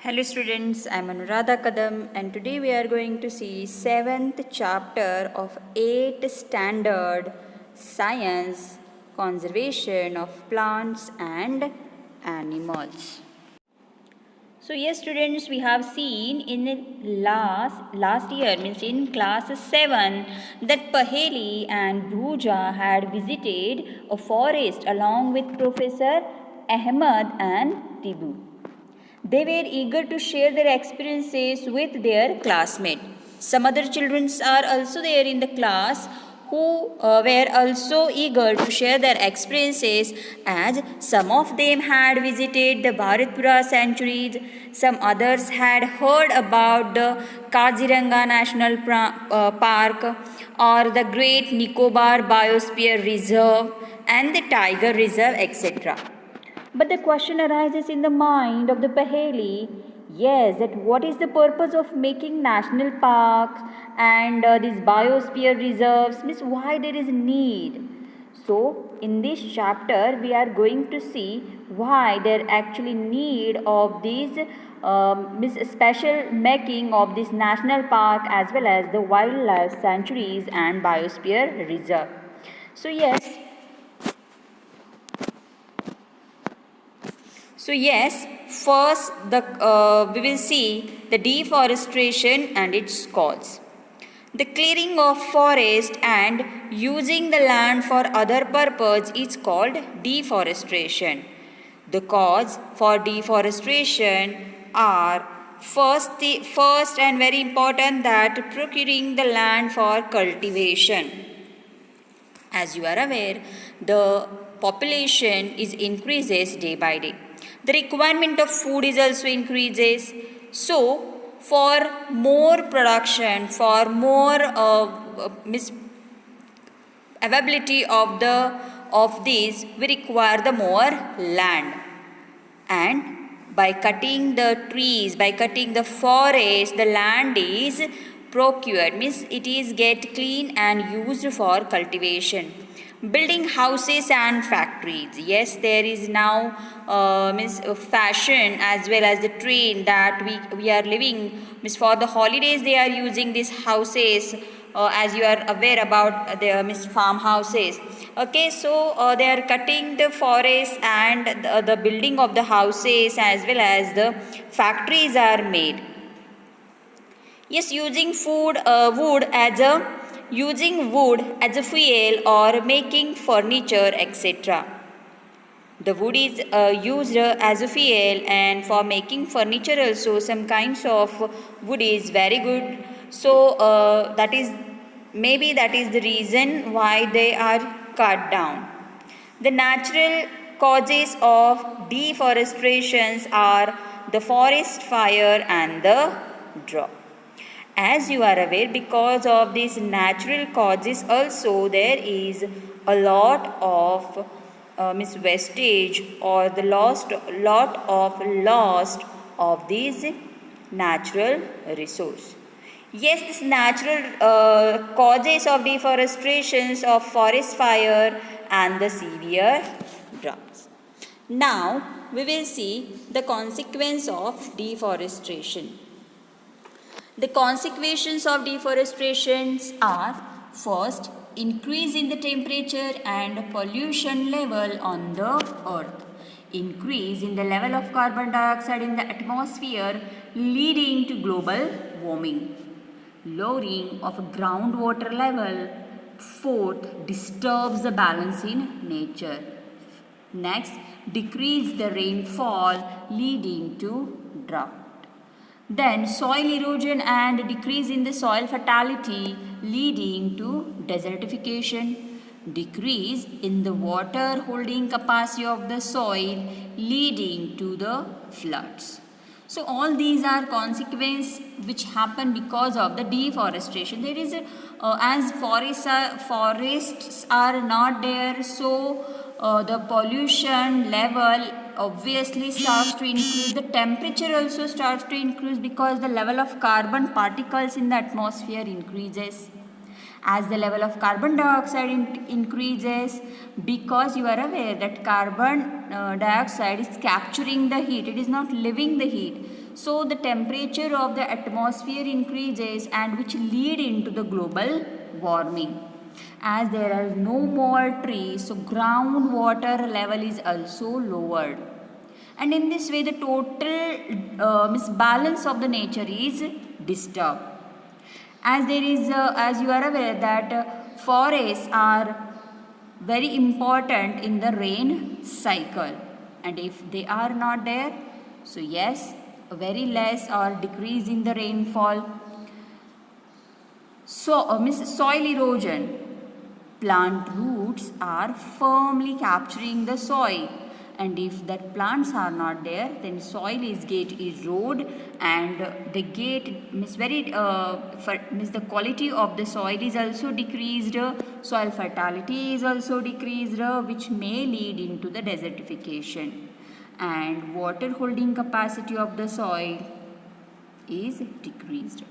Hello students, I am Anuradha Kadam and today we are going to see 7th chapter of 8th standard Science Conservation of Plants and Animals. So yes students, we have seen in last year, means in class 7, that Paheli and Bhuja had visited a forest along with Professor Ahmad and Tibu. They were eager to share their experiences with their classmates. Some other children are also there in the class who were also eager to share their experiences, as some of them had visited the Bharatpura sanctuaries, some others had heard about the Kaziranga National Park or the Great Nicobar Biosphere Reserve and the Tiger Reserve, etc. But the question arises in the mind of the Paheli, yes, that what is the purpose of making national parks and these biosphere reserves, means why there is need. So in this chapter we are going to see why there actually need of these special making of this national park as well as the wildlife sanctuaries and biosphere reserve. So yes, first we will see the deforestation and its cause. The clearing of forest and using the land for other purpose is called deforestation. The cause for deforestation are first and very important, that procuring the land for cultivation. As you are aware, the population is increases day by day. The requirement of food is also increases. So, for more production, for more availability of these, we require the more land. And by cutting the trees, by cutting the forest, the land is procured, means it is get clean and used for cultivation. Building houses and factories, yes, there is now fashion as well as the trend that we are living, means for the holidays they are using these houses, as you are aware about the farmhouses. Okay, so they are cutting the forest and the building of the houses as well as the factories are made. Yes, using wood as a fuel or making furniture, etc. The wood is used as a fuel, and for making furniture also some kinds of wood is very good. So that is the reason why they are cut down. The natural causes of deforestation are the forest fire and the drought. As you are aware, because of these natural causes also there is a lot of wastage or the lot of loss of these natural resource. Yes, this natural causes of deforestation of forest fire and the severe droughts. Now we will see the consequence of deforestation. The consequences of deforestation are, first, increase in the temperature and pollution level on the earth. Increase in the level of carbon dioxide in the atmosphere, leading to global warming. Lowering of groundwater level. Fourth, disturbs the balance in nature. Next, decrease the rainfall, leading to drought. Then soil erosion and decrease in the soil fertility, leading to desertification. Decrease in the water holding capacity of the soil, leading to the floods. So all these are consequences which happen because of the deforestation. There is as forests are not there, so the pollution level obviously starts to increase. The temperature also starts to increase because the level of carbon particles in the atmosphere increases. As the level of carbon dioxide increases, because you are aware that carbon dioxide is capturing the heat, it is not leaving the heat. so the temperature of the atmosphere increases and which lead into the global warming. As there are no more trees, so groundwater level is also lowered. And in this way, the total balance of the nature is disturbed. As there is, as you are aware that forests are very important in the rain cycle, and if they are not there, so yes, a very less or decrease in the rainfall. So, soil erosion. Plant roots are firmly capturing the soil, and if that plants are not there, then soil is get erode, and the gate means the quality of the soil is also decreased. Soil fertility is also decreased, which may lead into the desertification, and water holding capacity of the soil is decreased.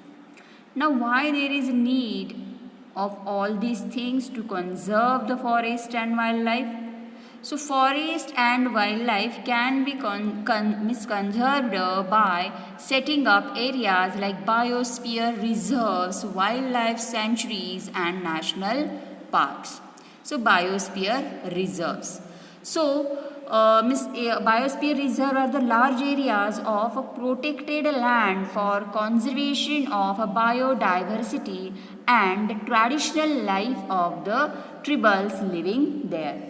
Now, why there is a need of all these things to conserve the forest and wildlife? So, forest and wildlife can be conserved by setting up areas like biosphere reserves, wildlife sanctuaries, and national parks. So, biosphere reserves. So, biosphere reserve are the large areas of a protected land for conservation of a biodiversity and traditional life of the tribals living there.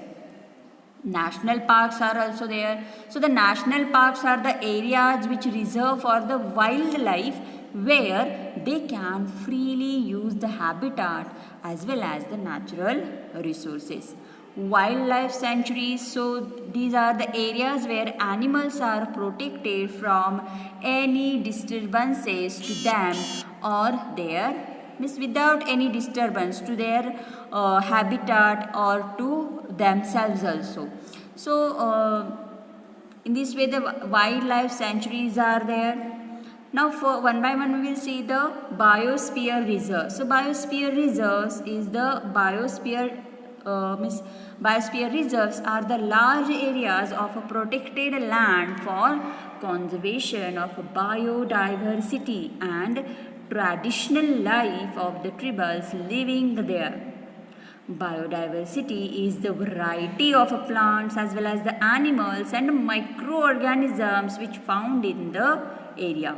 National parks are also there. So the national parks are the areas which reserve for the wildlife where they can freely use the habitat as well as the natural resources. Wildlife sanctuaries, so these are the areas where animals are protected from any disturbances to them or their without any disturbance to their habitat or to themselves also. So in this way the wildlife sanctuaries are there. Now for one by one we will see the biosphere reserve. So biosphere reserves is the biosphere reserves are the large areas of a protected land for conservation of biodiversity and traditional life of the tribals living there. Biodiversity is the variety of plants as well as the animals and microorganisms which found in the area.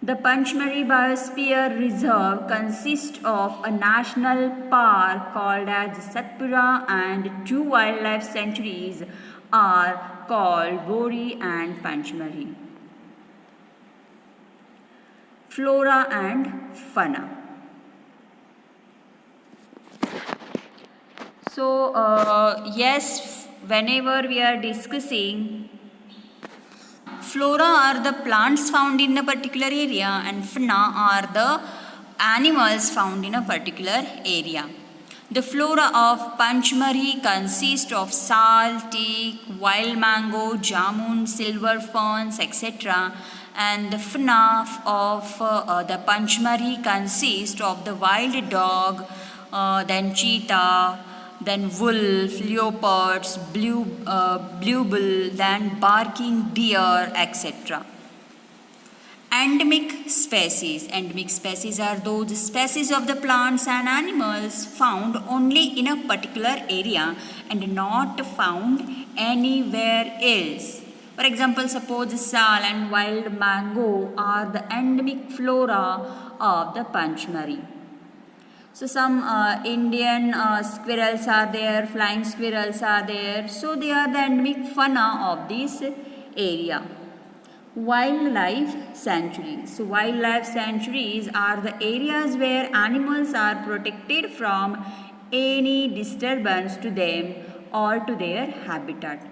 The Panchmari Biosphere Reserve consists of a national park called as Satpura and two wildlife sanctuaries are called Bori and Panchmari. Flora and fauna. So, yes, whenever we are discussing flora are the plants found in a particular area and fauna are the animals found in a particular area. The flora of Panchmari consists of sal, teak, wild mango, jamun, silver ferns, etc. And the fauna of the Panchmari consists of the wild dog, then cheetah, then wolf, leopards, blue bull, then barking deer, etc. Endemic species. Endemic species are those species of the plants and animals found only in a particular area and not found anywhere else. For example, suppose sal and wild mango are the endemic flora of the Panchmari. So some Indian squirrels are there, flying squirrels are there. So they are the endemic fauna of this area. Wildlife sanctuaries. So wildlife sanctuaries are the areas where animals are protected from any disturbance to them or to their habitat.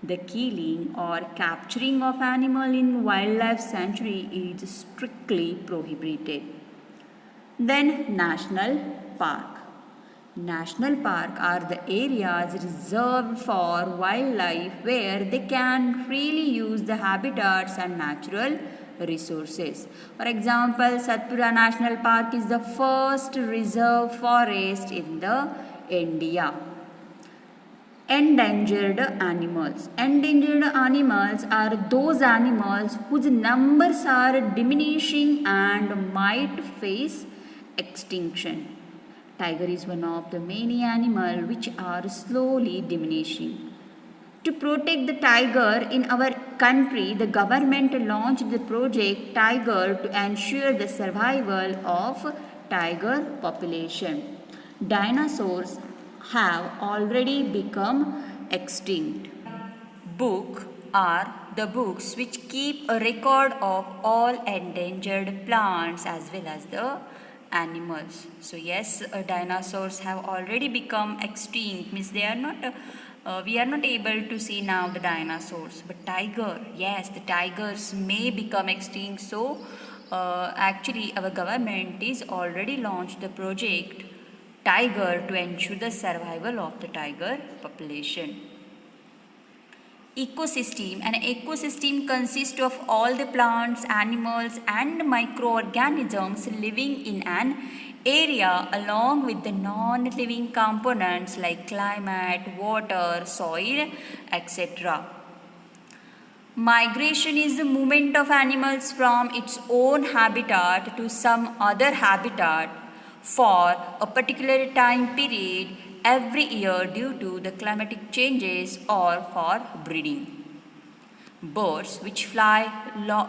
The killing or capturing of animal in wildlife sanctuary is strictly prohibited. Then National Park. National Park are the areas reserved for wildlife where they can freely use the habitats and natural resources. For example, Satpura National Park is the first reserve forest in the India. Endangered animals. Endangered animals are those animals whose numbers are diminishing and might face extinction. Tiger is one of the many animals which are slowly diminishing. To protect the tiger in our country, the government launched the project Tiger to ensure the survival of tiger population. Dinosaurs have already become extinct. Book are the books which keep a record of all endangered plants as well as the animals. So yes, dinosaurs have already become extinct, means they are not we are not able to see now the dinosaurs, but tiger, yes, the tigers may become extinct. So actually our government is already launched the project Tiger to ensure the survival of the tiger population. Ecosystem. An ecosystem consists of all the plants, animals and microorganisms living in an area along with the non-living components like climate, water, soil, etc. Migration is the movement of animals from its own habitat to some other habitat for a particular time period every year due to the climatic changes or for breeding. Birds which fly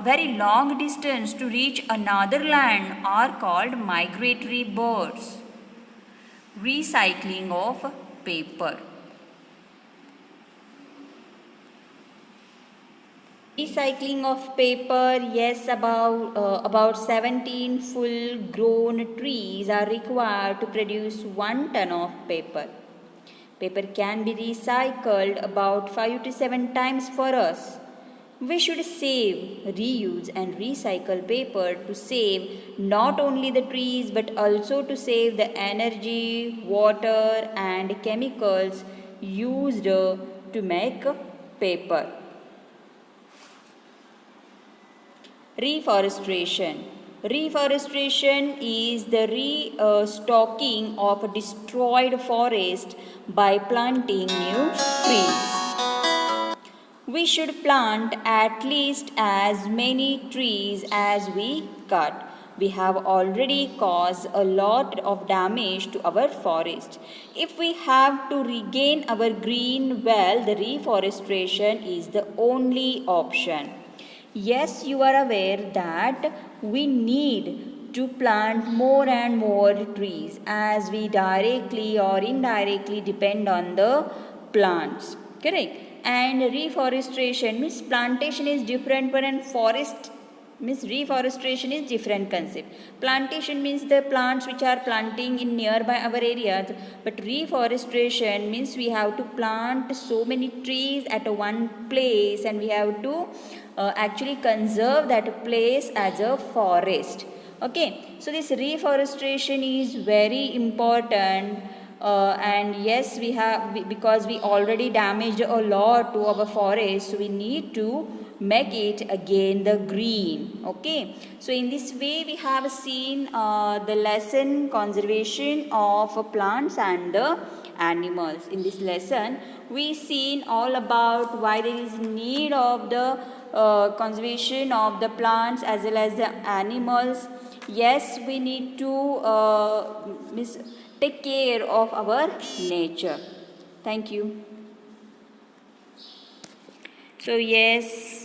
very long distance to reach another land are called migratory birds. Recycling of paper. Recycling of paper, yes, about 17 full grown trees are required to produce 1 ton of paper. Paper can be recycled about 5 to 7 times for us. We should save, reuse and recycle paper to save not only the trees but also to save the energy, water and chemicals used to make paper. Reforestation. Reforestation is the restocking of a destroyed forest by planting new trees. We should plant at least as many trees as we cut. We have already caused a lot of damage to our forest. If we have to regain our green well, the reforestation is the only option. Yes, you are aware that we need to plant more and more trees as we directly or indirectly depend on the plants. Correct? And reforestation means plantation is different, but and forest means reforestation is different concept. Plantation means the plants which are planting in nearby our areas, but reforestation means we have to plant so many trees at one place and we have to actually conserve that place as a forest. Okay, so this reforestation is very important. And yes, because we already damaged a lot to our forest, so we need to make it again the green. Okay, so in this way we have seen the lesson conservation of plants and the animals. In this lesson we seen all about why there is need of the conservation of the plants as well as the animals. Yes, we need to take care of our nature. Thank you. So yes,